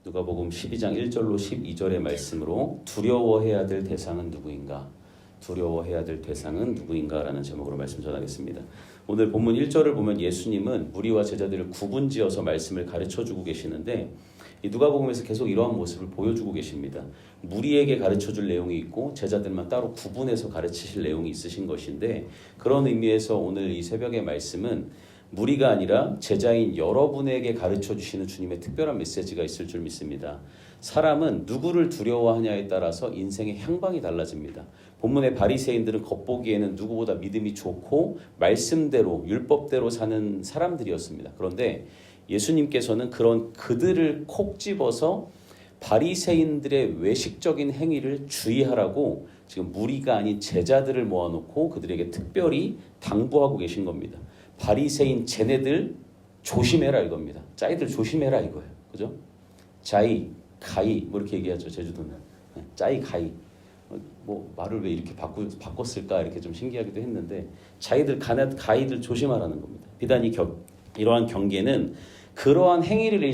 누가복음 12장 1절로 12절의 말씀으로 두려워해야 될 대상은 누구인가? 두려워해야 될 대상은 누구인가라는 제목으로 말씀 전하겠습니다. 오늘 본문 1절을 보면 예수님은 무리와 제자들을 구분지어서 말씀을 가르쳐주고 계시는데 이 누가복음에서 계속 이러한 모습을 보여주고 계십니다. 무리에게 가르쳐줄 내용이 있고 제자들만 따로 구분해서 가르치실 내용이 있으신 것인데 그런 의미에서 오늘 이 새벽의 말씀은 무리가 아니라 제자인 여러분에게 가르쳐주시는 주님의 특별한 메시지가 있을 줄 믿습니다. 사람은 누구를 두려워하냐에 따라서 인생의 향방이 달라집니다. 본문의 바리새인들은 겉보기에는 누구보다 믿음이 좋고 말씀대로 율법대로 사는 사람들이었습니다. 그런데 예수님께서는 그런 그들을 콕 집어서 바리새인들의 외식적인 행위를 주의하라고 지금 무리가 아닌 제자들을 모아놓고 그들에게 특별히 당부하고 계신 겁니다. 바리새인 쟤네들 조심해라 이겁니다. 짜이들 조심해라 이거예요. 그죠? 자이, 가이 뭐 이렇게 얘기하죠. 제주도는. 짜이, 가이. 뭐 말을 왜 이렇게 바꿨을까 이렇게 좀 신기하기도 했는데 자이들, 가이들 조심하라는 겁니다. 비단 이러한 경계는 그러한 행위를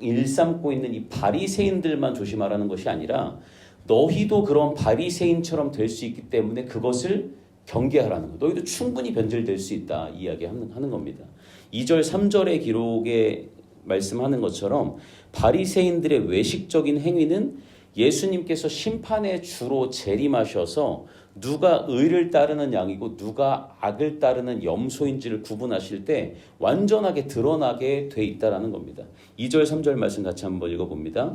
일삼고 있는 이 바리새인들만 조심하라는 것이 아니라 너희도 그런 바리새인처럼 될 수 있기 때문에 그것을 경계하라는 거. 너희도 충분히 변질될 수 있다 이야기하는 겁니다. 2절 3절의 기록에 말씀하는 것처럼 바리새인들의 외식적인 행위는 예수님께서 심판의 주로 재림하셔서 누가 의를 따르는 양이고 누가 악을 따르는 염소인지를 구분하실 때 완전하게 드러나게 돼 있다라는 겁니다. 2절 3절 말씀 같이 한번 읽어봅니다.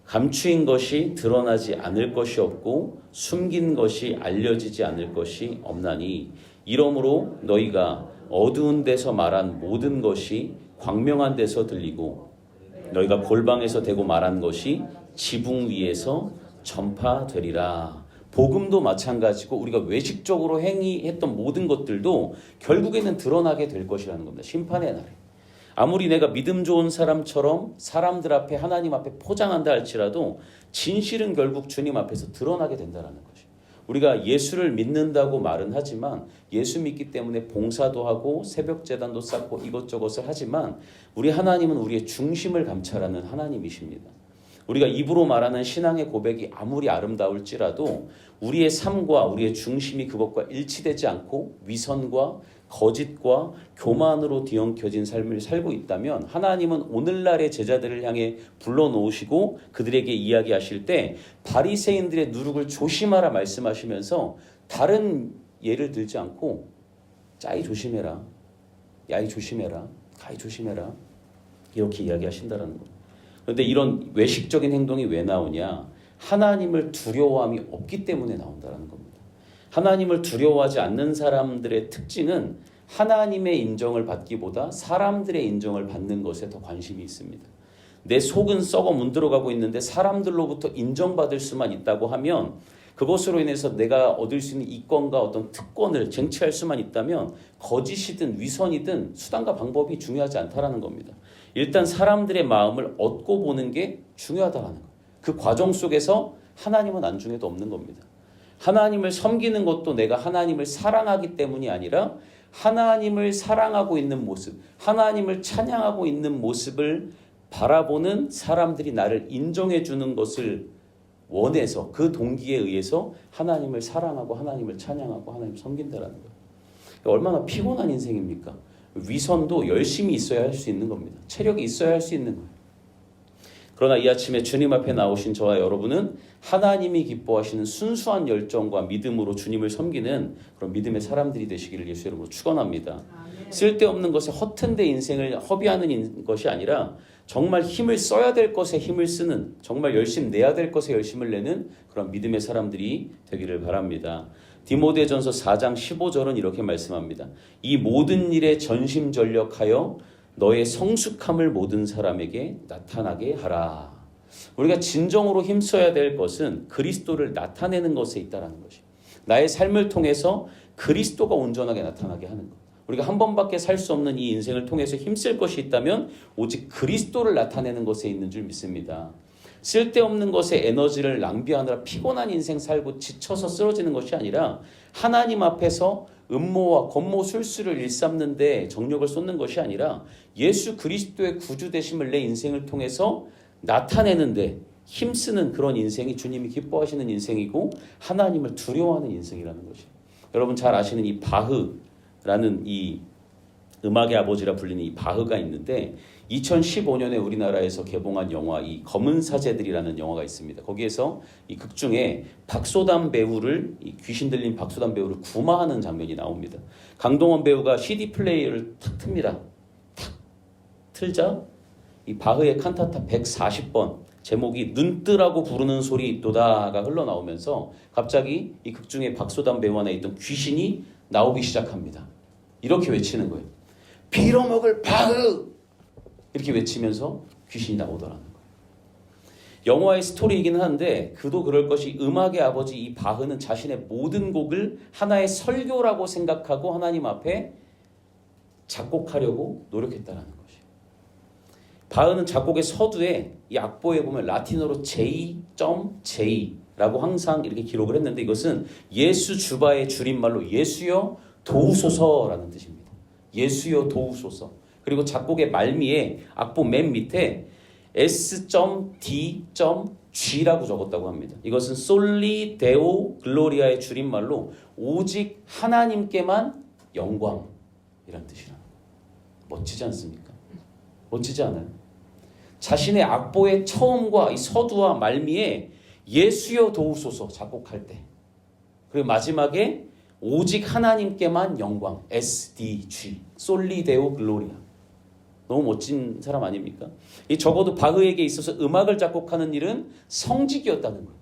감추인 것이 드러나지 않을 것이 없고 숨긴 것이 알려지지 않을 것이 없나니 이러므로 너희가 어두운 데서 말한 모든 것이 광명한 데서 들리고 너희가 골방에서 대고 말한 것이 지붕 위에서 전파되리라. 복음도 마찬가지고 우리가 외식적으로 행위했던 모든 것들도 결국에는 드러나게 될 것이라는 겁니다. 심판의 날에. 아무리 내가 믿음 좋은 사람처럼 사람들 앞에 하나님 앞에 포장한다 할지라도 진실은 결국 주님 앞에서 드러나게 된다는 것이. 우리가 예수를 믿는다고 말은 하지만 예수 믿기 때문에 봉사도 하고 새벽 제단도 쌓고 이것저것을 하지만 우리 하나님은 우리의 중심을 감찰하는 하나님이십니다. 우리가 입으로 말하는 신앙의 고백이 아무리 아름다울지라도 우리의 삶과 우리의 중심이 그것과 일치되지 않고 위선과 거짓과 교만으로 뒤엉켜진 삶을 살고 있다면 하나님은 오늘날의 제자들을 향해 불러놓으시고 그들에게 이야기하실 때 바리새인들의 누룩을 조심하라 말씀하시면서 다른 예를 들지 않고 짜이 조심해라, 야이 조심해라, 가이 조심해라 이렇게 이야기하신다는 겁니다. 그런데 이런 외식적인 행동이 왜 나오냐? 하나님을 두려워함이 없기 때문에 나온다는 겁니다. 하나님을 두려워하지 않는 사람들의 특징은 하나님의 인정을 받기보다 사람들의 인정을 받는 것에 더 관심이 있습니다. 내 속은 썩어 문드러가고 있는데 사람들로부터 인정받을 수만 있다고 하면 그것으로 인해서 내가 얻을 수 있는 이권과 어떤 특권을 쟁취할 수만 있다면 거짓이든 위선이든 수단과 방법이 중요하지 않다라는 겁니다. 일단 사람들의 마음을 얻고 보는 게 중요하다는 거예요. 그 과정 속에서 하나님은 안중에도 없는 겁니다. 하나님을 섬기는 것도 내가 하나님을 사랑하기 때문이 아니라 하나님을 사랑하고 있는 모습, 하나님을 찬양하고 있는 모습을 바라보는 사람들이 나를 인정해 주는 것을 원해서 그 동기에 의해서 하나님을 사랑하고 하나님을 찬양하고 하나님을 섬긴다는 거예요. 얼마나 피곤한 인생입니까? 위선도 열심히 있어야 할 수 있는 겁니다. 체력이 있어야 할 수 있는 거예요. 그러나 이 아침에 주님 앞에 나오신 저와 여러분은 하나님이 기뻐하시는 순수한 열정과 믿음으로 주님을 섬기는 그런 믿음의 사람들이 되시기를 예수 이름으로 축원합니다. 쓸데없는 것에 허튼 데 인생을 허비하는 것이 아니라 정말 힘을 써야 될 것에 힘을 쓰는, 정말 열심 내야 될 것에 열심을 내는 그런 믿음의 사람들이 되기를 바랍니다. 디모데전서 4장 15절은 이렇게 말씀합니다. 이 모든 일에 전심전력하여 너의 성숙함을 모든 사람에게 나타나게 하라. 우리가 진정으로 힘써야 될 것은 그리스도를 나타내는 것에 있다는 것이. 나의 삶을 통해서 그리스도가 온전하게 나타나게 하는 것. 우리가 한 번밖에 살 수 없는 이 인생을 통해서 힘쓸 것이 있다면 오직 그리스도를 나타내는 것에 있는 줄 믿습니다. 쓸데없는 것에 에너지를 낭비하느라 피곤한 인생 살고 지쳐서 쓰러지는 것이 아니라 하나님 앞에서 음모와 권모 술수를 일삼는 데 정력을 쏟는 것이 아니라 예수 그리스도의 구주 되심을 내 인생을 통해서 나타내는데 힘쓰는 그런 인생이 주님이 기뻐하시는 인생이고 하나님을 두려워하는 인생이라는 것이에요. 여러분 잘 아시는 이 바흐라는 이 음악의 아버지라 불리는 이 바흐가 있는데 2015년에 우리나라에서 개봉한 영화 이 검은 사제들이라는 영화가 있습니다. 거기에서 이 극 중에 박소담 배우를 이 귀신 들린 박소담 배우를 구마하는 장면이 나옵니다. 강동원 배우가 CD 플레이어를 탁 틉니다. 탁 틀자 이 바흐의 칸타타 140번 제목이 눈뜨라고 부르는 소리 도다가 흘러나오면서 갑자기 이 극 중에 박소담 배우 안에 있던 귀신이 나오기 시작합니다. 이렇게 외치는 거예요. 빌어먹을 바흐! 이렇게 외치면서 귀신이 나오더라는 거예요. 영화의 스토리이긴 한데 그도 그럴 것이 음악의 아버지 이 바흐는 자신의 모든 곡을 하나의 설교라고 생각하고 하나님 앞에 작곡하려고 노력했다는 것이에요. 바흐는 작곡의 서두에 이 악보에 보면 라틴어로 J.J라고 항상 이렇게 기록을 했는데 이것은 예수 주바의 줄임말로 예수여 도우소서라는 뜻입니다. 예수여 도우소서. 그리고 작곡의 말미에 악보 맨 밑에 S.D.G라고 적었다고 합니다. 이것은 솔리 데오 글로리아의 줄임말로 오직 하나님께만 영광이란 뜻이라. 멋지지 않습니까? 멋지지 않아요? 자신의 악보의 처음과 이 서두와 말미에 예수여 도우소서 작곡할 때 그리고 마지막에 오직 하나님께만 영광 SDG 솔리 데오 글로리아. 너무 멋진 사람 아닙니까? 이 적어도 바흐에게 있어서 음악을 작곡하는 일은 성직이었다는 거예요.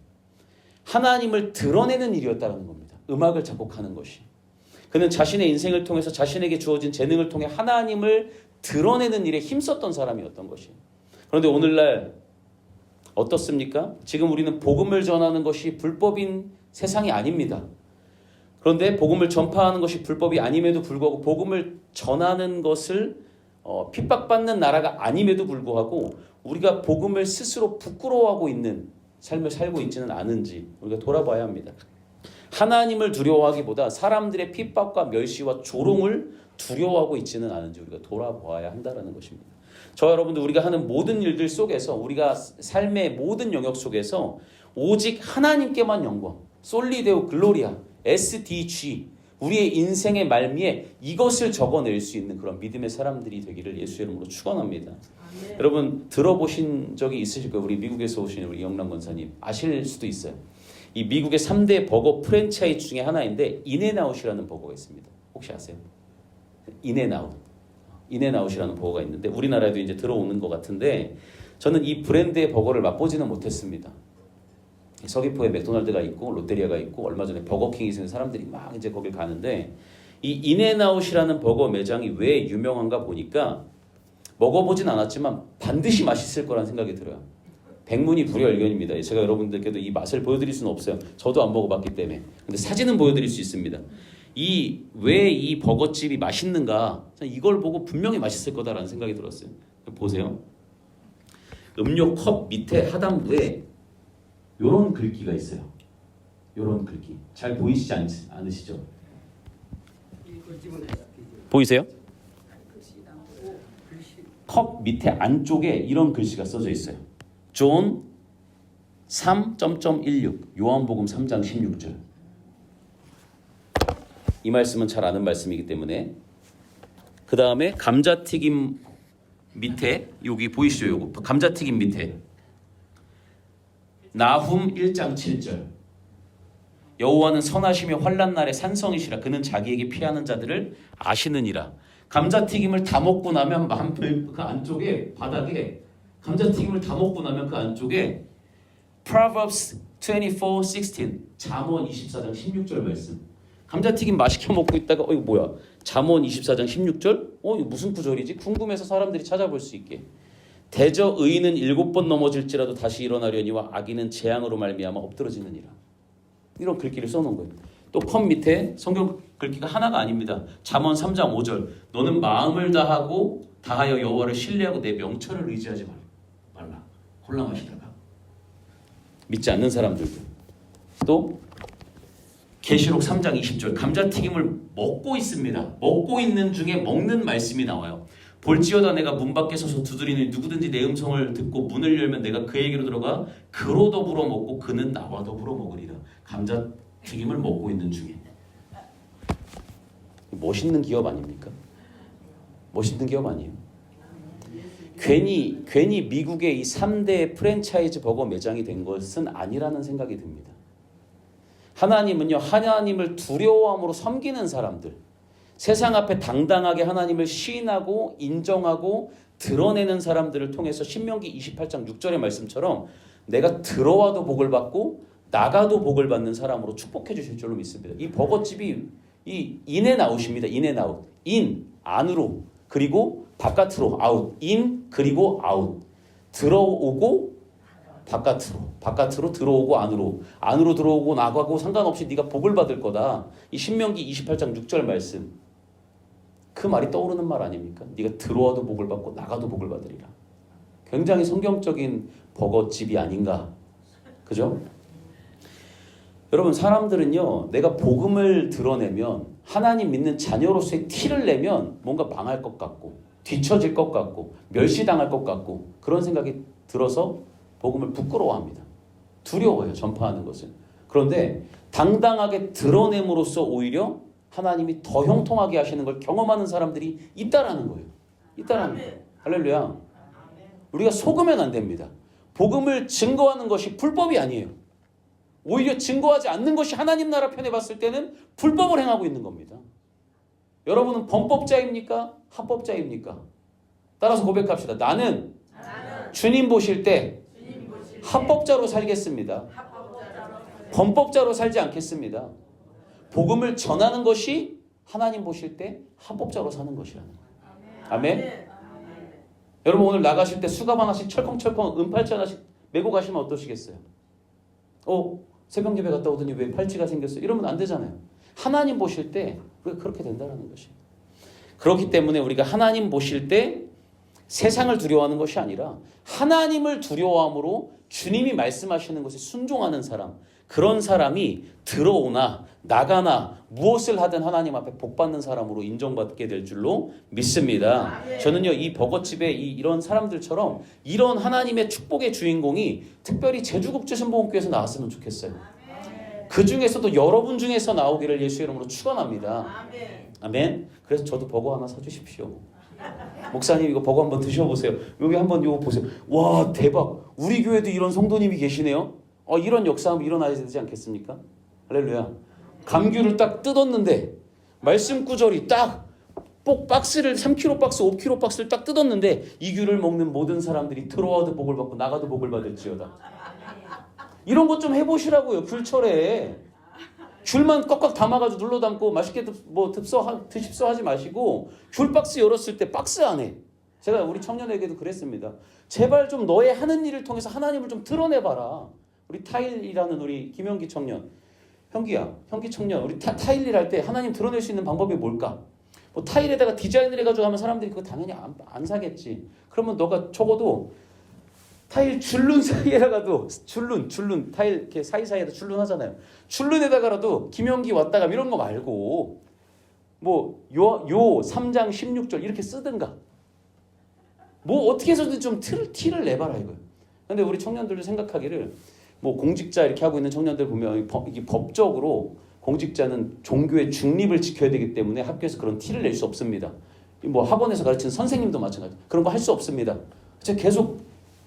하나님을 드러내는 일이었다는 겁니다. 음악을 작곡하는 것이. 그는 자신의 인생을 통해서 자신에게 주어진 재능을 통해 하나님을 드러내는 일에 힘썼던 사람이었던 것이에요. 그런데 오늘날 어떻습니까? 지금 우리는 복음을 전하는 것이 불법인 세상이 아닙니다. 그런데 복음을 전파하는 것이 불법이 아님에도 불구하고 복음을 전하는 것을 핍박받는 나라가 아님에도 불구하고 우리가 복음을 스스로 부끄러워하고 있는 삶을 살고 있지는 않은지 우리가 돌아봐야 합니다. 하나님을 두려워하기보다 사람들의 핍박과 멸시와 조롱을 두려워하고 있지는 않은지 우리가 돌아봐야 한다는 것입니다. 저와 여러분들 우리가 하는 모든 일들 속에서 우리가 삶의 모든 영역 속에서 오직 하나님께만 영광 솔리데오 글로리아 SDG 우리의 인생의 말미에 이것을 적어낼 수 있는 그런 믿음의 사람들이 되기를 예수의 이름으로 축원합니다. 여러분 들어보신 적이 있으실 거예요. 우리 미국에서 오신 우리 영남 권사님 아실 수도 있어요. 이 미국의 3대 버거 프랜차이즈 중에 하나인데 인앤아웃이라는 버거가 있습니다. 혹시 아세요? 인앤아웃이라는 버거가 있는데 우리나라에도 이제 들어오는 것 같은데 저는 이 브랜드의 버거를 맛보지는 못했습니다. 서귀포에 맥도날드가 있고 롯데리아가 있고 얼마 전에 버거킹이 있는 사람들이 막 이제 거길 가는데 이 인앤아웃이라는 버거 매장이 왜 유명한가 보니까 먹어보진 않았지만 반드시 맛있을 거란 생각이 들어요. 백문이 불여일견입니다. 제가 여러분들께도 이 맛을 보여드릴 수는 없어요. 저도 안 먹어봤기 때문에. 근데 사진은 보여드릴 수 있습니다. 왜 이 버거집이 맛있는가? 이걸 보고 분명히 맛있을 거다라는 생각이 들었어요. 보세요. 음료 컵 밑에 하단부에 이런 글귀가 있어요. 이런 글귀. 잘 보이시지 않으시죠? 보이세요? 컵 밑에 안쪽에 이런 글씨가 써져 있어요. 존 3.16 요한복음 3장 16절. 이 말씀은 잘 아는 말씀이기 때문에 그 다음에 감자튀김 밑에 여기 보이시죠? 요거 감자튀김 밑에 나훔 1장 7절 여호와는 선하시며 환난 날에 산성이시라 그는 자기에게 피하는 자들을 아시느니라. 감자튀김을 다 먹고 나면 그 안쪽에 바닥에 감자튀김을 다 먹고 나면 그 안쪽에 Proverbs 24:16 잠언 24장 16절 말씀. 감자튀김 맛있게 먹고 있다가 이거 뭐야? 잠언 24장 16절? 이거 무슨 구절이지? 궁금해서 사람들이 찾아볼 수 있게. 대저 의인은 7번 넘어질지라도 다시 일어나려니와 악인은 재앙으로 말미암아 엎드러지느니라. 이런 글귀를 써놓은 거예요. 또 컵 밑에 성경 글귀가 하나가 아닙니다. 잠언 3장 5절 너는 마음을 다하여 여호와를 신뢰하고 내 명철을 의지하지 말라. 홀라마시다가 믿지 않는 사람들도. 또 계시록 3장 20절 감자튀김을 먹고 있습니다. 먹고 있는 중에 먹는 말씀이 나와요. 볼지어다 내가 문 밖에 서서 두드리니 누구든지 내 음성을 듣고 문을 열면 내가 그에게로 들어가 그로 더불어 먹고 그는 나와 더불어 먹으리라. 감자튀김을 먹고 있는 중에. 멋있는 기업 아닙니까? 멋있는 기업 아니에요? 괜히 미국의 이 3대 프랜차이즈 버거 매장이 된 것은 아니라는 생각이 듭니다. 하나님은요, 하나님을 두려워함으로 섬기는 사람들, 세상 앞에 당당하게 하나님을 시인하고 인정하고 드러내는 사람들을 통해서 신명기 28장 6절의 말씀처럼 내가 들어와도 복을 받고 나가도 복을 받는 사람으로 축복해 주실 줄로 믿습니다. 이 버거집이 이 인앤아웃입니다. 인앤아웃. 인, 안으로, 그리고 바깥으로, 아웃. 인, 그리고 아웃. 들어오고 바깥으로 들어오고 안으로 들어오고 나가고 상관없이 네가 복을 받을 거다. 이 신명기 28장 6절 말씀. 그 말이 떠오르는 말 아닙니까? 네가 들어와도 복을 받고 나가도 복을 받으리라. 굉장히 성경적인 버거집이 아닌가. 그죠? 여러분, 사람들은요, 내가 복음을 드러내면 하나님 믿는 자녀로서의 티를 내면 뭔가 망할 것 같고 뒤처질 것 같고 멸시당할 것 같고 그런 생각이 들어서 복음을 부끄러워합니다. 두려워요, 전파하는 것을. 그런데 당당하게 드러냄으로써 오히려 하나님이 더 형통하게 하시는 걸 경험하는 사람들이 있다라는 거예요. 있다라는 거예요. 할렐루야. 우리가 속으면 안 됩니다. 복음을 증거하는 것이 불법이 아니에요. 오히려 증거하지 않는 것이 하나님 나라 편에 봤을 때는 불법을 행하고 있는 겁니다. 여러분은 범법자입니까? 합법자입니까? 따라서 고백합시다. 나는 주님 보실 때 합법자로 살겠습니다. 범법자로 살지 않겠습니다. 복음을 전하는 것이 하나님 보실 때 합법자로 사는 것이라는 거예요. 아멘. 여러분, 오늘 나가실 때 수갑 하나씩 철컹철컹 은팔찌 하나씩 메고 가시면 어떠시겠어요? 새벽 예배 갔다 오더니 왜 팔찌가 생겼어요? 이러면 안 되잖아요. 하나님 보실 때 우리가 그렇게 된다는 것이에요. 그렇기 때문에 우리가 하나님 보실 때 세상을 두려워하는 것이 아니라 하나님을 두려워함으로 주님이 말씀하시는 것에 순종하는 사람, 그런 사람이 들어오나 나가나 무엇을 하든 하나님 앞에 복받는 사람으로 인정받게 될 줄로 믿습니다. 저는요, 이 버거집에 이런 사람들처럼 이런 하나님의 축복의 주인공이 특별히 제주국제신보험교회에서 나왔으면 좋겠어요. 그 중에서도 여러분 중에서 나오기를 예수의 이름으로 축원합니다. 아멘. 그래서 저도 버거 하나 사주십시오. 목사님, 이거 버거 한번 드셔보세요. 여기 한번 이거 보세요. 와, 대박. 우리 교회도 이런 성도님이 계시네요. 이런 역사 한번 일어나야 되지 않겠습니까? 할렐루야. 감귤을 딱 뜯었는데 말씀 구절이 딱 박스를 3kg 박스, 5kg 박스를 딱 뜯었는데 이 귤을 먹는 모든 사람들이 들어와도 복을 받고 나가도 복을 받을지어다. 이런 것 좀 해보시라고요. 귤철에 귤만 꽉꽉 담아가지고 눌러 담고 맛있게 드십소 하지 마시고 귤 박스 열었을 때 박스 안에, 제가 우리 청년에게도 그랬습니다. 제발 좀 너의 하는 일을 통해서 하나님을 좀 드러내봐라. 우리 타일이라는 우리 김현기 청년, 현기 청년, 우리 타일 일 할 때 하나님 드러낼 수 있는 방법이 뭘까? 타일에다가 디자인을 해가지고 하면 사람들이 그거 당연히 안 사겠지. 그러면 너가 적어도 타일 줄눈 사이에다가도 줄눈 타일 이렇게 사이사이에다 줄눈 하잖아요. 줄눈에다가라도 김현기 왔다가 이런 거 말고 요 3장 16절 이렇게 쓰든가 어떻게 해서든 좀 티를 내봐라 이거예요. 근데 우리 청년들도 생각하기를 공직자 이렇게 하고 있는 청년들 보면 이게 법적으로 공직자는 종교의 중립을 지켜야 되기 때문에 학교에서 그런 티를 낼 수 없습니다. 학원에서 가르치는 선생님도 마찬가지. 그런 거 할 수 없습니다. 제가 계속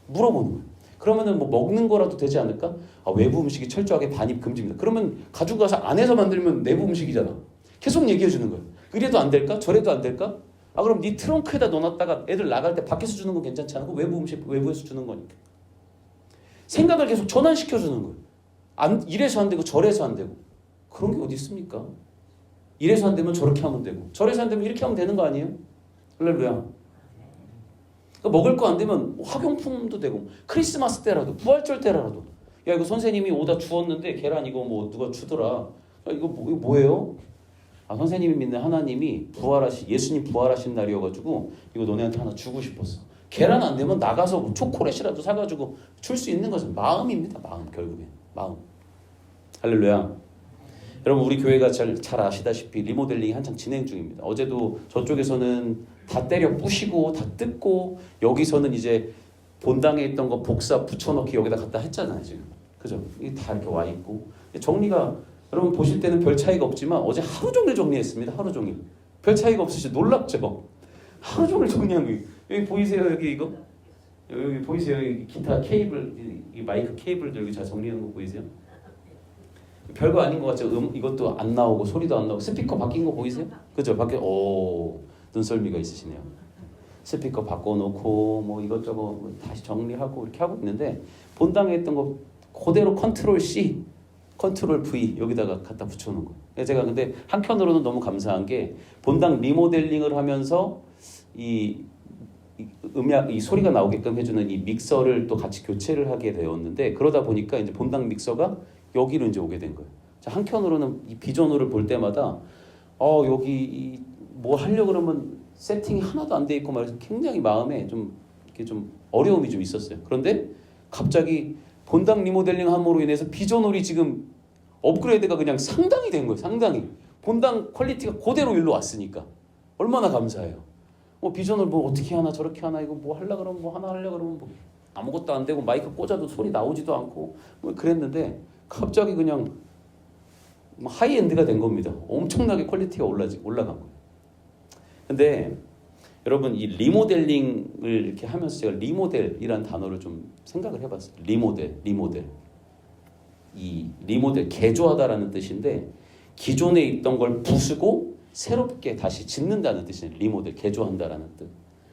물어보는 거예요. 그러면은 먹는 거라도 되지 않을까? 외부 음식이 철저하게 반입 금지입니다. 그러면 가지고 가서 안에서 만들면 내부 음식이잖아. 계속 얘기해 주는 거예요. 이래도 안 될까? 저래도 안 될까? 그럼 네 트렁크에다 넣어놨다가 애들 나갈 때 밖에서 주는 건 괜찮지 않고 외부 음식 외부에서 주는 거니까. 생각을 계속 전환시켜 주는 거예요. 이래서 안 되고 저래서 안 되고. 그런 게 어디 있습니까? 이래서 안 되면 저렇게 하면 되고 저래서 안 되면 이렇게 하면 되는 거 아니에요? 할렐루야. 먹을 거 안 되면 학용품도 되고 크리스마스 때라도 부활절 때라도 이거 선생님이 오다 주었는데 계란 이거 누가 주더라. 이거 뭐예요? 선생님이 믿는 하나님이 예수님 부활하신 날이어가지고 이거 너네한테 하나 주고 싶었어. 계란 안 되면 나가서 초콜릿이라도 사가지고 줄 수 있는 것은 마음입니다. 마음, 결국엔 마음. 할렐루야. 여러분 우리 교회가 잘 아시다시피 리모델링이 한창 진행 중입니다. 어제도 저쪽에서는 다 때려 부시고 다 뜯고 여기서는 이제 본당에 있던 거 복사 붙여넣기 여기다 갖다 했잖아요 지금. 그죠? 이게 다 이렇게 와 있고 정리가 여러분 보실 때는 별 차이가 없지만 어제 하루 종일 정리했습니다. 하루 종일. 별 차이가 없으시죠? 놀랍죠? 하루 종일 정리한 거예요. 여기 보이세요? 여기 이거? 여기 보이세요? 여기 기타 케이블, 이 마이크 케이블들 여기 잘 정리하는 거 보이세요? 별거 아닌 것 같죠? 이것도 안 나오고 소리도 안 나오고 스피커 바뀐 거 보이세요? 그죠? 눈썰미가 있으시네요. 스피커 바꿔놓고 뭐 이것저것 뭐 다시 정리하고 이렇게 하고 있는데 본당에 있던 거 그대로 컨트롤 C, 컨트롤 V 여기다가 갖다 붙여놓은 거. 제가 근데 한편으로는 너무 감사한 게 본당 리모델링을 하면서 이 소리가 나오게끔 해주는 이 믹서를 또 같이 교체를 하게 되었는데 그러다 보니까 이제 본당 믹서가 여기로 이제 오게 된 거예요. 자, 한편으로는 이 비전호를 볼 때마다 여기 뭐 하려고 그러면 세팅이 하나도 안 돼 있고 말해서 굉장히 마음에 좀 이렇게 좀 어려움이 좀 있었어요. 그런데 갑자기 본당 리모델링 함으로 인해서 비전홀이 지금 업그레이드가 그냥 상당히 된 거예요. 상당히. 본당 퀄리티가 그대로 일로 왔으니까. 얼마나 감사해요. 비전홀 뭐 어떻게 하나 저렇게 하나 이거 뭐 하려고 그러면 뭐 하나 하려고 그러면 뭐 아무것도 안 되고 마이크 꽂아도 소리 나오지도 않고 뭐 그랬는데 갑자기 그냥 하이엔드가 된 겁니다. 엄청나게 퀄리티가 올라간 거예요. 근데 여러분 이 리모델링을 이렇게 하면서 제가 리모델이라는 단어를 좀 생각을 해봤어요. 리모델. 이 리모델 개조하다라는 뜻인데 기존에 있던 걸 부수고 새롭게 다시 짓는다는 뜻이에요. 리모델 개조한다라는 뜻.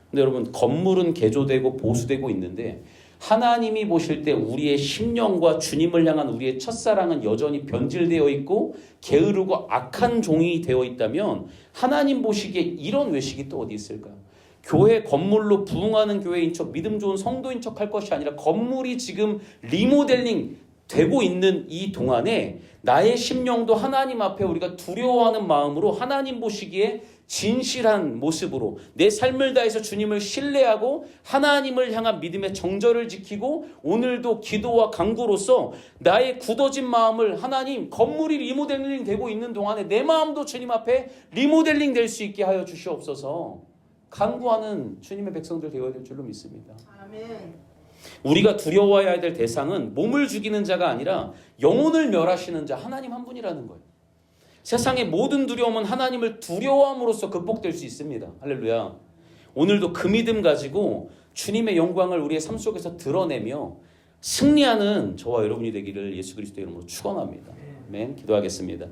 근데 여러분 건물은 개조되고 보수되고 있는데 하나님이 보실 때 우리의 심령과 주님을 향한 우리의 첫사랑은 여전히 변질되어 있고 게으르고 악한 종이 되어 있다면 하나님 보시기에 이런 외식이 또 어디 있을까요? 교회 건물로 부흥하는 교회인 척 믿음 좋은 성도인 척 할 것이 아니라 건물이 지금 리모델링 되고 있는 이 동안에 나의 심령도 하나님 앞에 우리가 두려워하는 마음으로 하나님 보시기에 진실한 모습으로 내 삶을 다해서 주님을 신뢰하고 하나님을 향한 믿음의 정절을 지키고 오늘도 기도와 간구로서 나의 굳어진 마음을 하나님 건물이 리모델링 되고 있는 동안에 내 마음도 주님 앞에 리모델링 될 수 있게 하여 주시옵소서. 간구하는 주님의 백성들 되어야 될 줄로 믿습니다. 아멘. 우리가 두려워해야 될 대상은 몸을 죽이는 자가 아니라 영혼을 멸하시는 자 하나님 한 분이라는 거예요. 세상의 모든 두려움은 하나님을 두려워함으로써 극복될 수 있습니다. 할렐루야. 오늘도 그 믿음 가지고 주님의 영광을 우리의 삶 속에서 드러내며 승리하는 저와 여러분이 되기를 예수 그리스도의 이름으로 축원합니다. 아멘. 기도하겠습니다.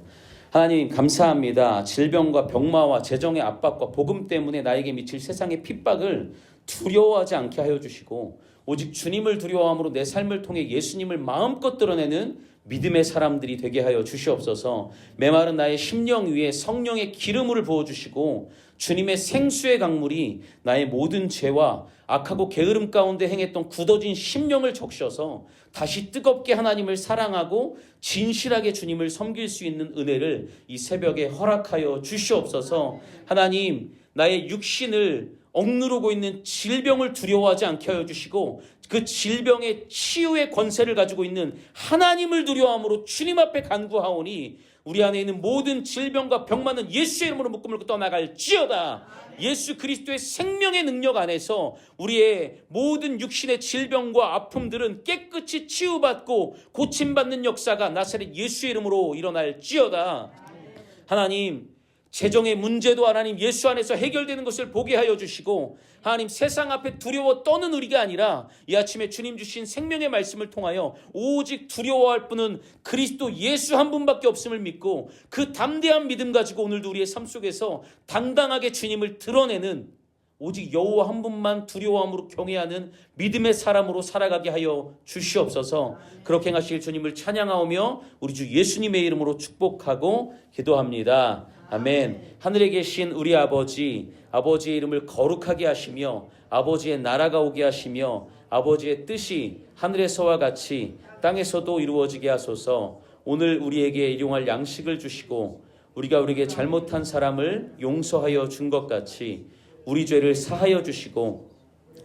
하나님 감사합니다. 질병과 병마와 재정의 압박과 복음 때문에 나에게 미칠 세상의 핍박을 두려워하지 않게 하여 주시고 오직 주님을 두려워함으로 내 삶을 통해 예수님을 마음껏 드러내는 믿음의 사람들이 되게 하여 주시옵소서. 메마른 나의 심령 위에 성령의 기름을 부어주시고 주님의 생수의 강물이 나의 모든 죄와 악하고 게으름 가운데 행했던 굳어진 심령을 적셔서 다시 뜨겁게 하나님을 사랑하고 진실하게 주님을 섬길 수 있는 은혜를 이 새벽에 허락하여 주시옵소서. 하나님 나의 육신을 억누르고 있는 질병을 두려워하지 않게 하여 주시고 그 질병의 치유의 권세를 가지고 있는 하나님을 두려워함으로 주님 앞에 간구하오니 우리 안에 있는 모든 질병과 병마는 예수의 이름으로 묶음을 떠나갈지어다. 예수 그리스도의 생명의 능력 안에서 우리의 모든 육신의 질병과 아픔들은 깨끗이 치유받고 고침받는 역사가 나사렛 예수의 이름으로 일어날지어다. 하나님 재정의 문제도 하나님 예수 안에서 해결되는 것을 보게 하여 주시고 하나님 세상 앞에 두려워 떠는 우리가 아니라 이 아침에 주님 주신 생명의 말씀을 통하여 오직 두려워할 분은 그리스도 예수 한 분밖에 없음을 믿고 그 담대한 믿음 가지고 오늘도 우리의 삶 속에서 당당하게 주님을 드러내는 오직 여호와 한 분만 두려워함으로 경외하는 믿음의 사람으로 살아가게 하여 주시옵소서. 그렇게 행하실 주님을 찬양하오며 우리 주 예수님의 이름으로 축복하고 기도합니다. 아멘. 하늘에 계신 우리 아버지, 아버지의 이름을 거룩하게 하시며 아버지의 나라가 오게 하시며 아버지의 뜻이 하늘에서와 같이 땅에서도 이루어지게 하소서. 오늘 우리에게 일용할 양식을 주시고 우리가 우리에게 잘못한 사람을 용서하여 준 것 같이 우리 죄를 사하여 주시고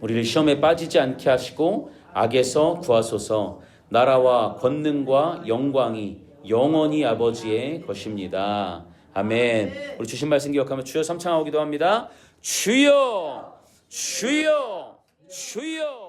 우리를 시험에 빠지지 않게 하시고 악에서 구하소서. 나라와 권능과 영광이 영원히 아버지의 것입니다. 아멘. 우리 주신 말씀 기억하며 주여 삼창하기도 합니다. 주여, 주여, 주여.